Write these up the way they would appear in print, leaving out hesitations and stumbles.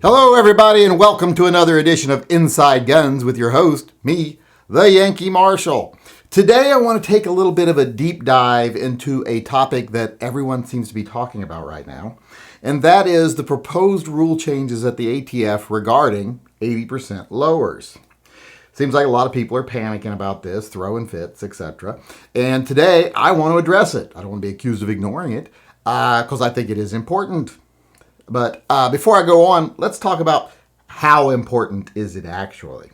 Hello, everybody, and welcome to another edition of Inside Guns with your host, me, the Yankee Marshal. Today, I want to take a little bit of a deep dive into a topic that everyone seems to be talking about right now, and that is the proposed rule changes at the ATF regarding 80% lowers. Seems like a lot of people are panicking about this, throwing fits, etc. And today, I want to address it. I don't want to be accused of ignoring it, because I think it is important. But before I go on, let's talk about how important is it actually.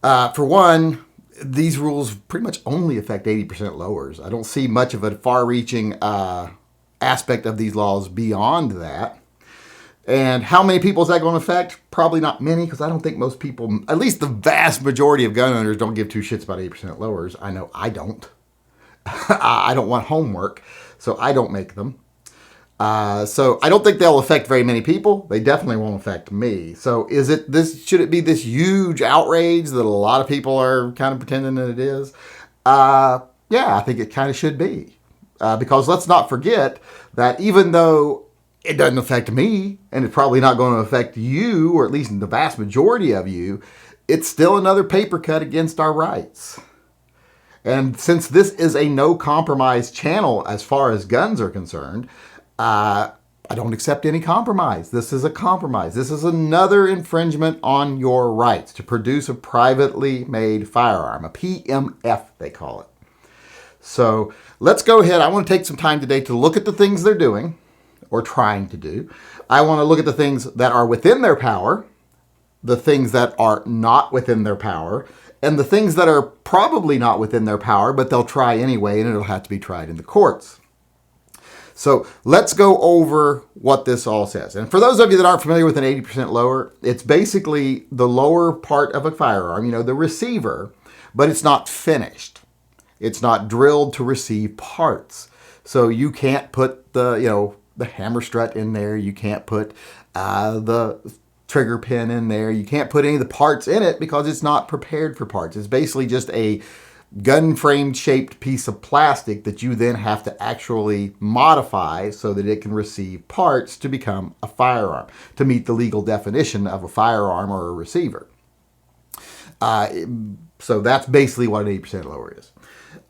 For one, these rules pretty much only affect 80% lowers. I don't see much of a far-reaching aspect of these laws beyond that. And how many people is that going to affect? Probably not many, because I don't think most people, at least the vast majority of gun owners, don't give two shits about 80% lowers. I know I don't. I don't want homework, so I don't make them. So I don't think they'll affect very many people. They definitely won't affect me. So should it be this huge outrage that a lot of people are kind of pretending that it is? Yeah, I think it kind of should be. Because let's not forget that even though it doesn't affect me, and it's probably not going to affect you, or at least the vast majority of you, it's still another paper cut against our rights. And since this is a no compromise channel as far as guns are concerned, I don't accept any compromise. This is a compromise. This is another infringement on your rights to produce a privately made firearm, a PMF they call it. So let's go ahead. I want to take some time today to look at the things they're doing or trying to do. I want to look at the things that are within their power, the things that are not within their power, and the things that are probably not within their power, but they'll try anyway, and it'll have to be tried in the courts. So let's go over what this all says. And for those of you that aren't familiar with an 80% lower, it's basically the lower part of a firearm, the receiver, but it's not finished. It's not drilled to receive parts. So you can't put the hammer strut in there. You can't put the trigger pin in there. You can't put any of the parts in it because it's not prepared for parts. It's basically just a gun frame shaped piece of plastic that you then have to actually modify so that it can receive parts to become a firearm, to meet the legal definition of a firearm or a receiver. So that's basically what an 80% lower is.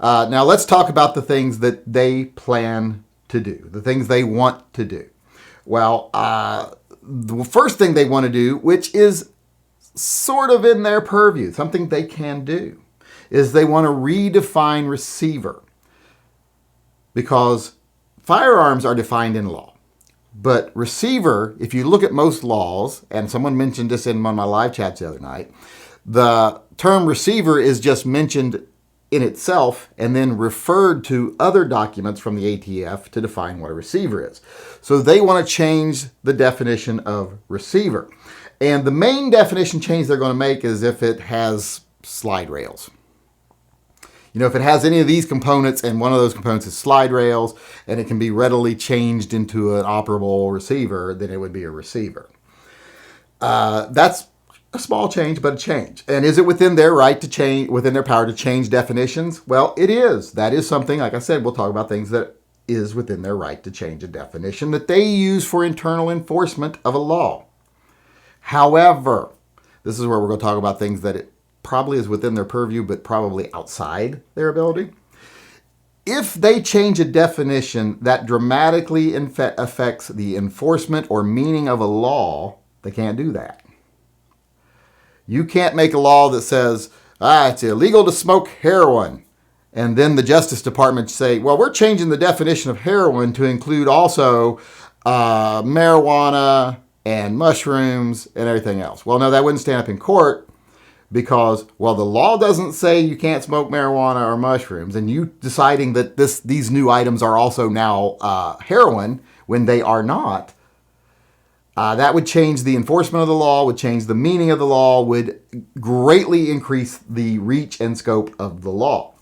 Now let's talk about the things that they plan to do, the things they want to do. Well, the first thing they want to do, which is sort of in their purview, something they can do, is they want to redefine receiver, because firearms are defined in law. But receiver, if you look at most laws, and someone mentioned this in one of my live chats the other night, the term receiver is just mentioned in itself and then referred to other documents from the ATF to define what a receiver is. So they want to change the definition of receiver. And the main definition change they're going to make is if it has slide rails. If it has any of these components and one of those components is slide rails and it can be readily changed into an operable receiver, then it would be a receiver. That's a small change, but a change. And is it within their right to change, within their power to change definitions? Well, it is. That is something, like I said, we'll talk about things that is within their right to change a definition that they use for internal enforcement of a law. However, this is where we're going to talk about things that it probably is within their purview, but probably outside their ability. If they change a definition that dramatically affects the enforcement or meaning of a law, they can't do that. You can't make a law that says, it's illegal to smoke heroin. And then the Justice Department say, well, we're changing the definition of heroin to include also marijuana and mushrooms and everything else. Well, no, that wouldn't stand up in court because, well, the law doesn't say you can't smoke marijuana or mushrooms, and you deciding that these new items are also now heroin when they are not. That would change the enforcement of the law, would change the meaning of the law, would greatly increase the reach and scope of the law.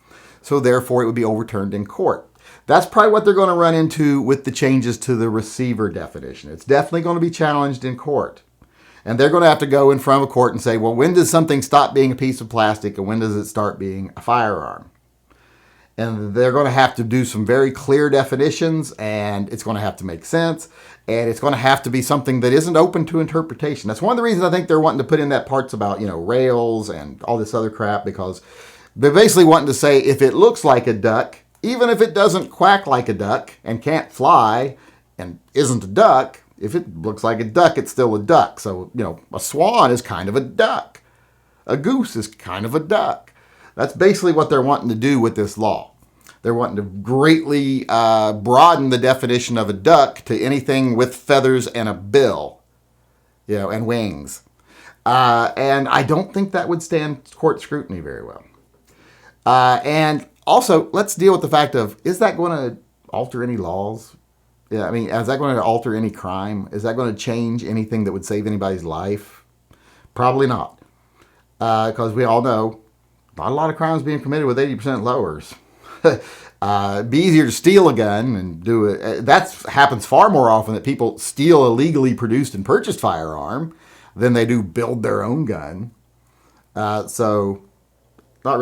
So therefore, it would be overturned in court. That's probably what they're going to run into with the changes to the receiver definition. It's definitely going to be challenged in court. And they're going to have to go in front of a court and say, well, when does something stop being a piece of plastic and when does it start being a firearm? And they're going to have to do some very clear definitions, and it's going to have to make sense, and it's going to have to be something that isn't open to interpretation. That's one of the reasons I think they're wanting to put in that parts about, rails and all this other crap, because they're basically wanting to say if it looks like a duck, even if it doesn't quack like a duck and can't fly and isn't a duck, if it looks like a duck, it's still a duck. So, a swan is kind of a duck. A goose is kind of a duck. That's basically what they're wanting to do with this law. They're wanting to greatly broaden the definition of a duck to anything with feathers and a bill, and wings. And I don't think that would stand court scrutiny very well. And also, let's deal with the fact of, is that going to alter any laws? Yeah, is that going to alter any crime? Is that going to change anything that would save anybody's life? Probably not. Because we all know not a lot of crimes being committed with 80% lowers. It'd be easier to steal a gun and do it. That happens far more often that people steal a legally produced and purchased firearm than they do build their own gun. So it's not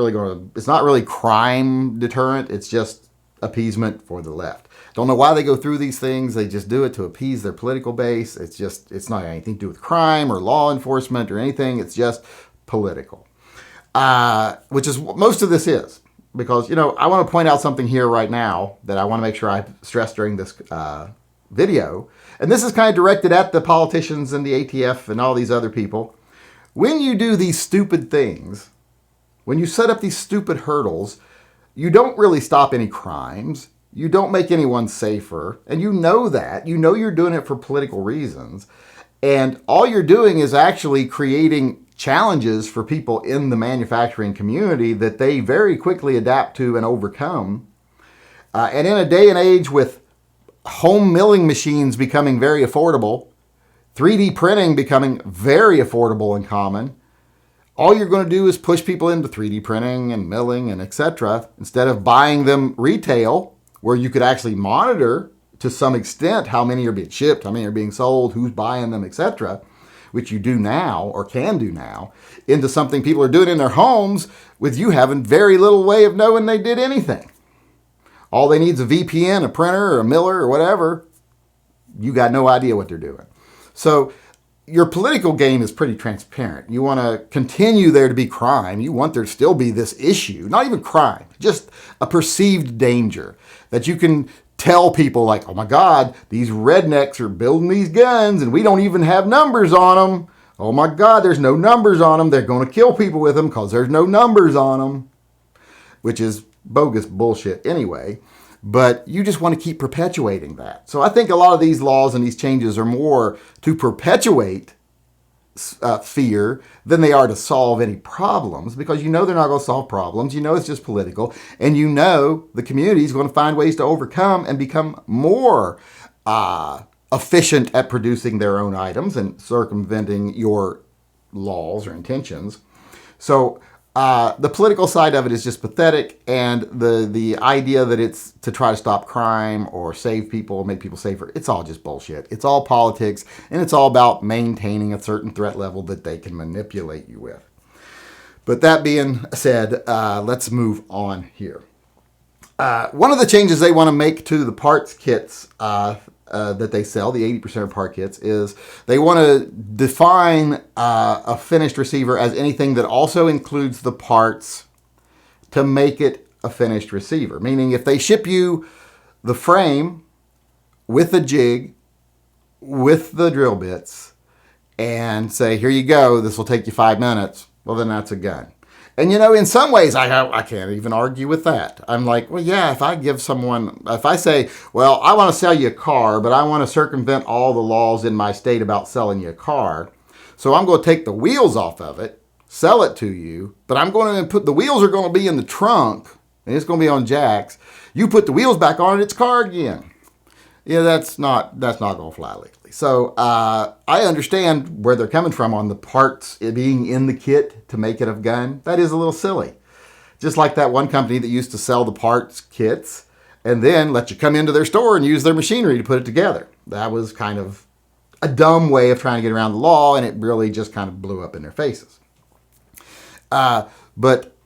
really crime deterrent. It's just appeasement for the left. Don't know why they go through these things. They just do it to appease their political base. It's not anything to do with crime or law enforcement or anything. It's just political, which is what most of this is. Because, I want to point out something here right now that I want to make sure I stress during this video. And this is kind of directed at the politicians and the ATF and all these other people. When you do these stupid things, when you set up these stupid hurdles, you don't really stop any crimes. You don't make anyone safer. And you know that. You know you're doing it for political reasons. And all you're doing is actually creating challenges for people in the manufacturing community that they very quickly adapt to and overcome. And in a day and age with home milling machines becoming very affordable, 3D printing becoming very affordable and common, all you're going to do is push people into 3D printing and milling and etc. instead of buying them retail, where you could actually monitor to some extent how many are being shipped, how many are being sold, who's buying them, etc., which you do now or can do now, into something people are doing in their homes with you having very little way of knowing they did anything. All they need is a VPN, a printer, or a miller, or whatever. You got no idea what they're doing. So your political game is pretty transparent. You want to continue there to be crime. You want there to still be this issue, not even crime, just a perceived danger that you can tell people like, oh my God, these rednecks are building these guns and we don't even have numbers on them. Oh my God, there's no numbers on them. They're going to kill people with them because there's no numbers on them, which is bogus bullshit anyway. But you just want to keep perpetuating that. So I think a lot of these laws and these changes are more to perpetuate fear than they are to solve any problems, because they're not going to solve problems. It's just political, and the community is going to find ways to overcome and become more efficient at producing their own items and circumventing your laws or intentions. So the political side of it is just pathetic, and the idea that it's to try to stop crime or save people or make people safer, it's all just bullshit. It's all politics, and it's all about maintaining a certain threat level that they can manipulate you with. But that being said, let's move on here. One of the changes they want to make to the parts kits that they sell, the 80% part kits, is they want to define a finished receiver as anything that also includes the parts to make it a finished receiver. Meaning if they ship you the frame with the jig, with the drill bits, and say, here you go, this will take you 5 minutes, well, then that's a gun. And, in some ways, I can't even argue with that. I'm like, well, yeah, if I say, well, I want to sell you a car, but I want to circumvent all the laws in my state about selling you a car, so I'm going to take the wheels off of it, sell it to you, but I'm going to the wheels are going to be in the trunk, and it's going to be on jacks. You put the wheels back on it, it's a car again. Yeah, that's not going to fly legally. So I understand where they're coming from on the parts being in the kit to make it a gun. That is a little silly. Just like that one company that used to sell the parts kits and then let you come into their store and use their machinery to put it together. That was kind of a dumb way of trying to get around the law, and it really just kind of blew up in their faces. But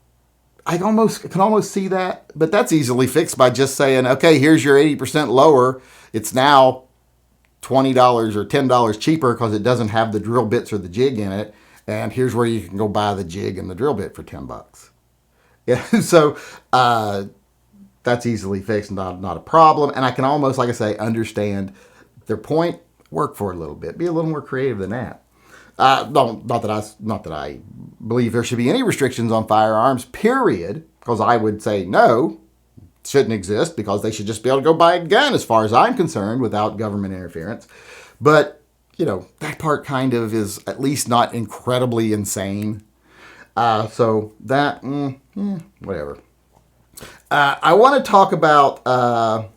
I can almost see that, but that's easily fixed by just saying, okay, here's your 80% lower. It's now $20 or $10 cheaper because it doesn't have the drill bits or the jig in it. And here's where you can go buy the jig and the drill bit for $10. Yeah, so that's easily fixed, not a problem. And I can almost, like I say, understand their point. Work for it a little bit. Be a little more creative than that. Not that I believe there should be any restrictions on firearms, period, because I would say no, shouldn't exist, because they should just be able to go buy a gun as far as I'm concerned without government interference. But, that part kind of is at least not incredibly insane. So that, whatever. I want to talk about,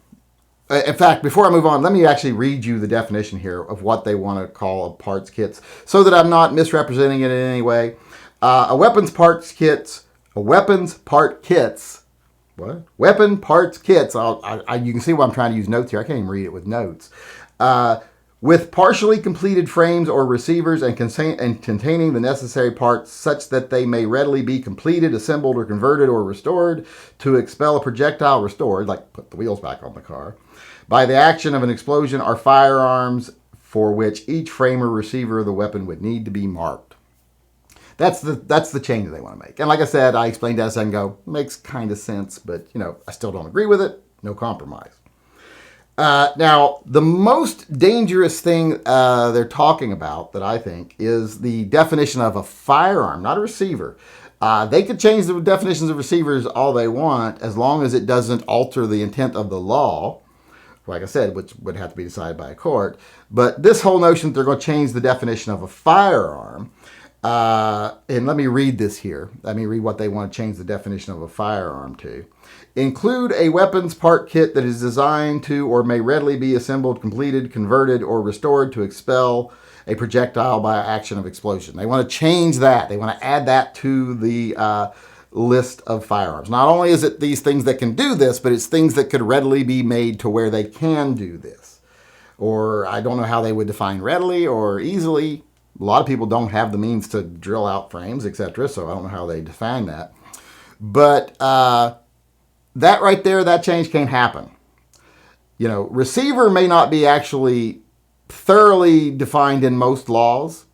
in fact, before I move on, let me actually read you the definition here of what they want to call parts kits so that I'm not misrepresenting it in any way. Weapon part kits. You can see why I'm trying to use notes here. I can't even read it with notes. With partially completed frames or receivers and containing the necessary parts such that they may readily be completed, assembled, or converted or restored to expel a projectile restored, like put the wheels back on the car, by the action of an explosion, are firearms for which each frame or receiver of the weapon would need to be marked. That's the change they want to make. And like I said, I explained that a second ago. Makes kind of sense, but I still don't agree with it. No compromise. Now, the most dangerous thing they're talking about that I think is the definition of a firearm, not a receiver. They could change the definitions of receivers all they want as long as it doesn't alter the intent of the law, like I said, which would have to be decided by a court. But this whole notion that they're going to change the definition of a firearm, and let me read this here. Let me read what they want to change the definition of a firearm to. Include a weapons part kit that is designed to or may readily be assembled, completed, converted, or restored to expel a projectile by action of explosion. They want to change that. They want to add that to the list of firearms. Not only is it these things that can do this, but it's things that could readily be made to where they can do this. Or I don't know how they would define readily or easily. A lot of people don't have the means to drill out frames, etc., so I don't know how they define that. But that right there, that change can't happen. Receiver may not be actually thoroughly defined in most laws,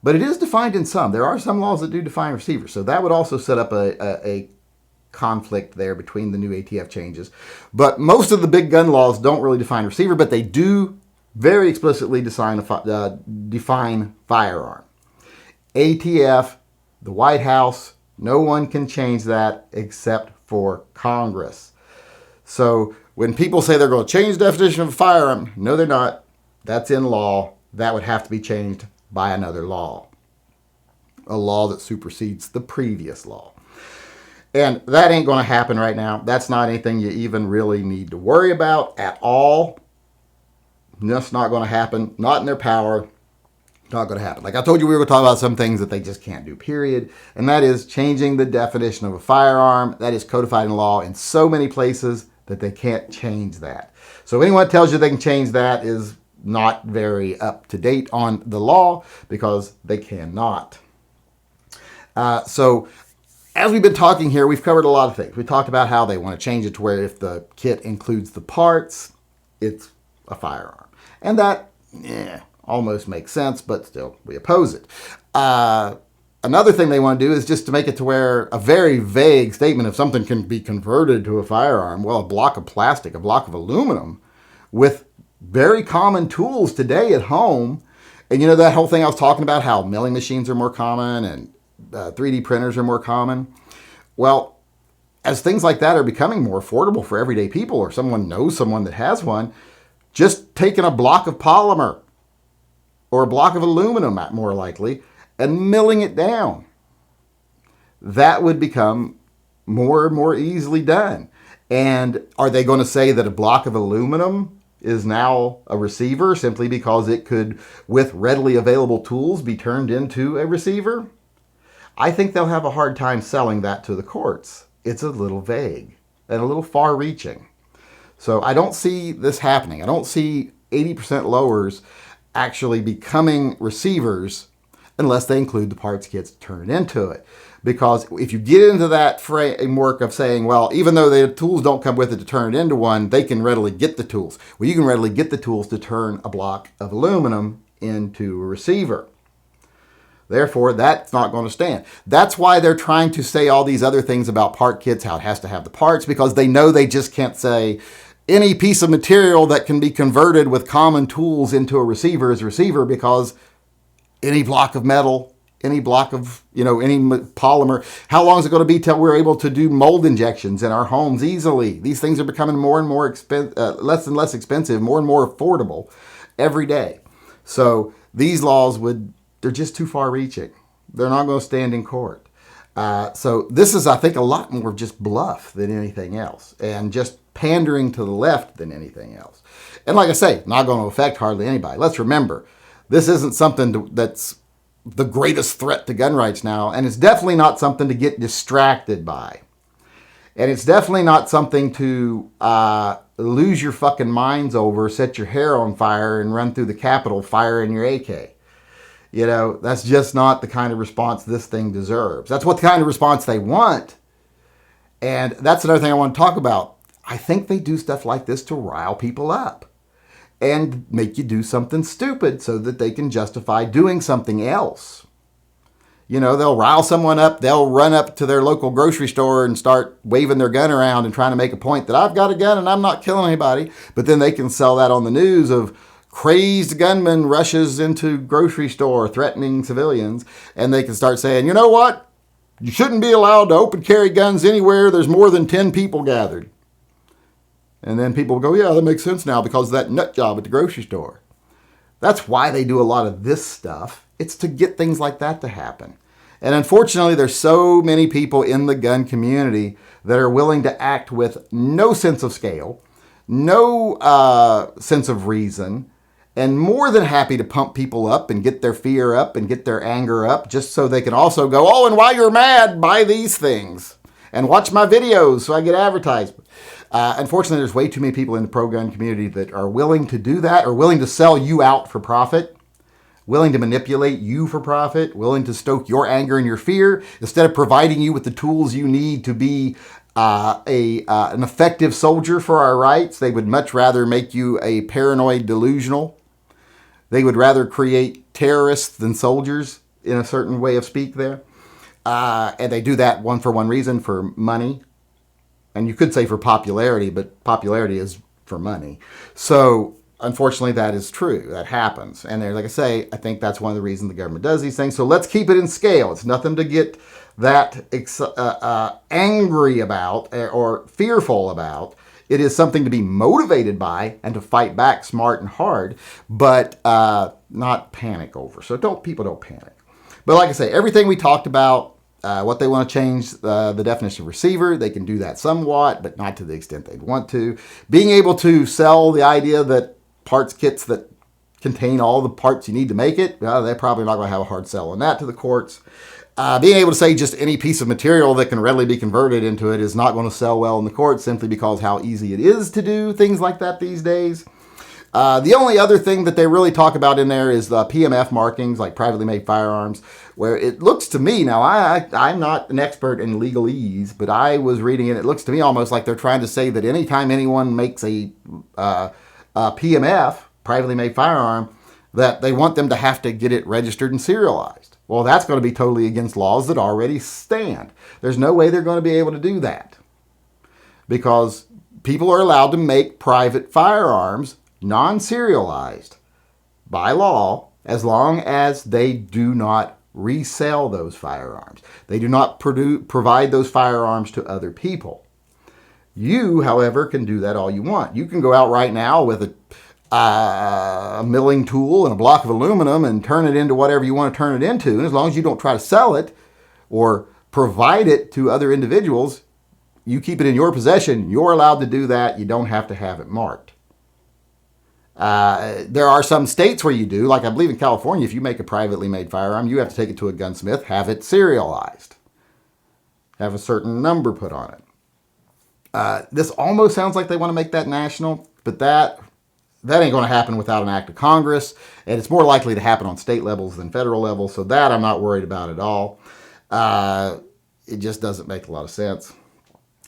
but it is defined in some. There are some laws that do define receiver, so that would also set up a conflict there between the new ATF changes. But most of the big gun laws don't really define receiver, but they do very explicitly define firearm. ATF, the White House, no one can change that except for Congress. So when people say they're going to change the definition of a firearm, no, they're not. That's in law. That would have to be changed by another law. A law that supersedes the previous law. And that ain't going to happen right now. That's not anything you even really need to worry about at all. That's not going to happen. Not in their power. Not going to happen. Like I told you, we were going to talk about some things that they just can't do, period. And that is changing the definition of a firearm. That is codified in law in so many places that they can't change that. So anyone that tells you they can change that is not very up to date on the law, because they cannot. So as we've been talking here, we've covered a lot of things. We talked about how they want to change it to where if the kit includes the parts, it's a firearm. And that, almost makes sense, but still, we oppose it. Another thing they want to do is just to make it to where a very vague statement of something can be converted to a firearm. Well, a block of plastic, a block of aluminum with very common tools today at home. And that whole thing I was talking about, how milling machines are more common and 3D printers are more common. Well, as things like that are becoming more affordable for everyday people, or someone knows someone that has one, just taking a block of polymer or a block of aluminum, more likely, and milling it down, that would become more and more easily done. And are they going to say that a block of aluminum is now a receiver simply because it could, with readily available tools, be turned into a receiver? I think they'll have a hard time selling that to the courts. It's a little vague and a little far-reaching. So I don't see this happening. I don't see 80% lowers actually becoming receivers unless they include the parts kits turned into it. Because if you get into that framework of saying, well, even though the tools don't come with it to turn it into one, they can readily get the tools. Well, you can readily get the tools to turn a block of aluminum into a receiver. Therefore, that's not going to stand. That's why they're trying to say all these other things about part kits, how it has to have the parts, because they know they just can't say any piece of material that can be converted with common tools into a receiver is a receiver, because any block of metal, any block of, any polymer. How long is it going to be till we're able to do mold injections in our homes easily? These things are becoming more and more less and less expensive, more and more affordable every day. So these laws they're just too far reaching. They're not going to stand in court. So this is, I think, a lot more just bluff than anything else, and just pandering to the left than anything else. And like I say, not going to affect hardly anybody. Let's remember, this isn't something that's the greatest threat to gun rights now, and it's definitely not something to get distracted by. And it's definitely not something to lose your fucking minds over, set your hair on fire, and run through the Capitol firing your AK. That's just not the kind of response this thing deserves. That's what the kind of response they want. And that's another thing I want to talk about. I think they do stuff like this to rile people up and make you do something stupid so that they can justify doing something else. They'll rile someone up. They'll run up to their local grocery store and start waving their gun around and trying to make a point that I've got a gun and I'm not killing anybody. But then they can sell that on the news of crazed gunman rushes into grocery store threatening civilians. And they can start saying, you know what? You shouldn't be allowed to open carry guns anywhere there's more than 10 people gathered. And then people go, yeah, that makes sense now because of that nut job at the grocery store. That's why they do a lot of this stuff. It's to get things like that to happen. And unfortunately, there's so many people in the gun community that are willing to act with no sense of scale, no sense of reason, and more than happy to pump people up and get their fear up and get their anger up just so they can also go, oh, and while you're mad, buy these things and watch my videos so I get advertised. Unfortunately, there's way too many people in the pro-gun community that are willing to do that, or willing to sell you out for profit, willing to manipulate you for profit, willing to stoke your anger and your fear, instead of providing you with the tools you need to be an effective soldier for our rights. They would much rather make you a paranoid delusional. They would rather create terrorists than soldiers, in a certain way of speak there. And they do that for one reason, for money. And you could say for popularity, but popularity is for money. So unfortunately, that is true. That happens. And like I say, I think that's one of the reasons the government does these things. So let's keep it in scale. It's nothing to get that angry about or fearful about. It is something to be motivated by and to fight back smart and hard, but not panic over. So people don't panic. But like I say, everything we talked about, what they want to change the definition of receiver, they can do that somewhat, but not to the extent they'd want to. Being able to sell the idea that parts kits that contain all the parts you need to make it, well, they're probably not going to have a hard sell on that to the courts. Being able to say just any piece of material that can readily be converted into it is not going to sell well in the courts, simply because how easy it is to do things like that these days. The only other thing that they really talk about in there is the PMF markings, like privately made firearms, where it looks to me, now I'm not an expert in legalese, but I was reading it looks to me almost like they're trying to say that anytime anyone makes a PMF, privately made firearm, that they want them to have to get it registered and serialized. Well, that's going to be totally against laws that already stand. There's no way they're going to be able to do that, because people are allowed to make private firearms non-serialized by law as long as they do not resell those firearms. They do not provide those firearms to other people. You, however, can do that all you want. You can go out right now with a milling tool and a block of aluminum and turn it into whatever you want to turn it into. And as long as you don't try to sell it or provide it to other individuals, you keep it in your possession. You're allowed to do that. You don't have to have it marked. There are some states where you do, like I believe in California, if you make a privately made firearm, you have to take it to a gunsmith, have it serialized, have a certain number put on it. This almost sounds like they want to make that national, but that ain't going to happen without an act of Congress, and it's more likely to happen on state levels than federal levels, so that I'm not worried about at all. it just doesn't make a lot of sense.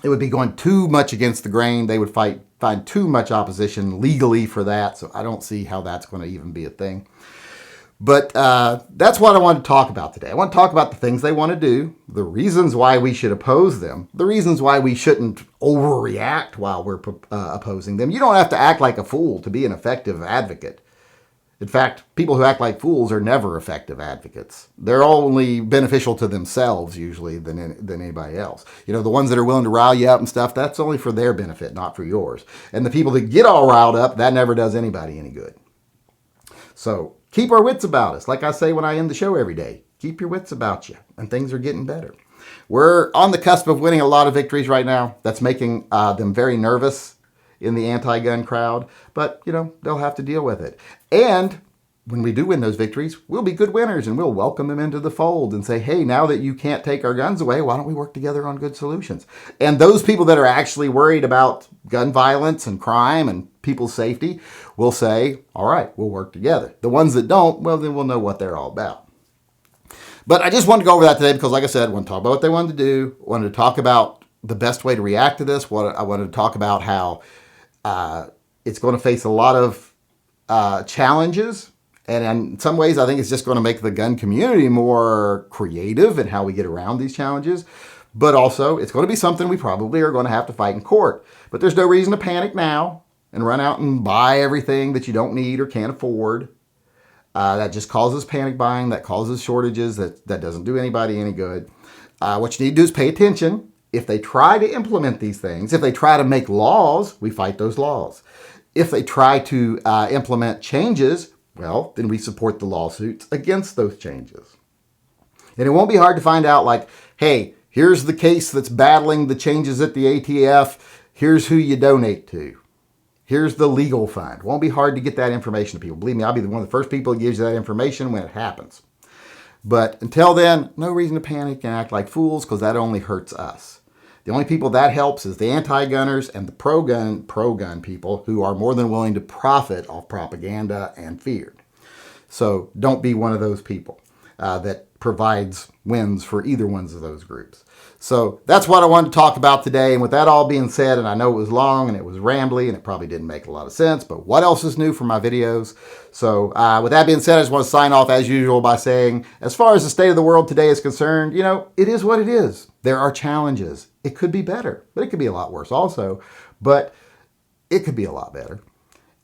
It would be going too much against the grain. They would find too much opposition legally for that. So I don't see how that's going to even be a thing. But that's what I want to talk about today. I want to talk about the things they want to do, the reasons why we should oppose them, the reasons why we shouldn't overreact while we're opposing them. You don't have to act like a fool to be an effective advocate. In fact, people who act like fools are never effective advocates. They're only beneficial to themselves usually than anybody else. You know, the ones that are willing to rile you up and stuff, that's only for their benefit, not for yours. And the people that get all riled up, that never does anybody any good. So keep our wits about us. Like I say when I end the show every day, keep your wits about you, and things are getting better. We're on the cusp of winning a lot of victories right now. That's making them very nervous in the anti-gun crowd, but you know, they'll have to deal with it. And when we do win those victories, we'll be good winners and we'll welcome them into the fold and say, hey, now that you can't take our guns away, why don't we work together on good solutions? And those people that are actually worried about gun violence and crime and people's safety will say, all right, we'll work together. The ones that don't, well, then we'll know what they're all about. But I just wanted to go over that today because, like I said, I want to talk about what they wanted to do. I wanted to talk about the best way to react to this. I wanted to talk about how it's going to face a lot of challenges. And in some ways, I think it's just going to make the gun community more creative in how we get around these challenges. But also, it's going to be something we probably are going to have to fight in court. But there's no reason to panic now and run out and buy everything that you don't need or can't afford. That just causes panic buying. That causes shortages. That doesn't do anybody any good. What you need to do is pay attention. If they try to implement these things, if they try to make laws, we fight those laws. If they try to implement changes, well, then we support the lawsuits against those changes. And it won't be hard to find out, like, hey, here's the case that's battling the changes at the ATF. Here's who you donate to. Here's the legal fund. It won't be hard to get that information to people. Believe me, I'll be one of the first people that gives you that information when it happens. But until then, no reason to panic and act like fools because that only hurts us. The only people that helps is the anti-gunners and the pro-gun people who are more than willing to profit off propaganda and fear. So don't be one of those people that provides wins for either one of those groups. So that's what I wanted to talk about today. And with that all being said, and I know it was long and it was rambly and it probably didn't make a lot of sense, but what else is new for my videos? So with that being said, I just want to sign off as usual by saying, as far as the state of the world today is concerned, you know, it is what it is. There are challenges. It could be better, but it could be a lot worse also, but it could be a lot better.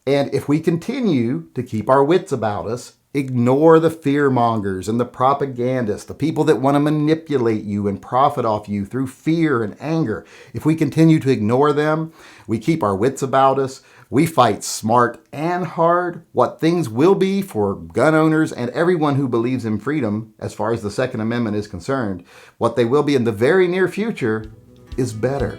And if we continue to keep our wits about us, ignore the fear mongers and the propagandists, the people that want to manipulate you and profit off you through fear and anger. If we continue to ignore them, we keep our wits about us, we fight smart and hard, what things will be for gun owners and everyone who believes in freedom, as far as the Second Amendment is concerned, what they will be in the very near future is better.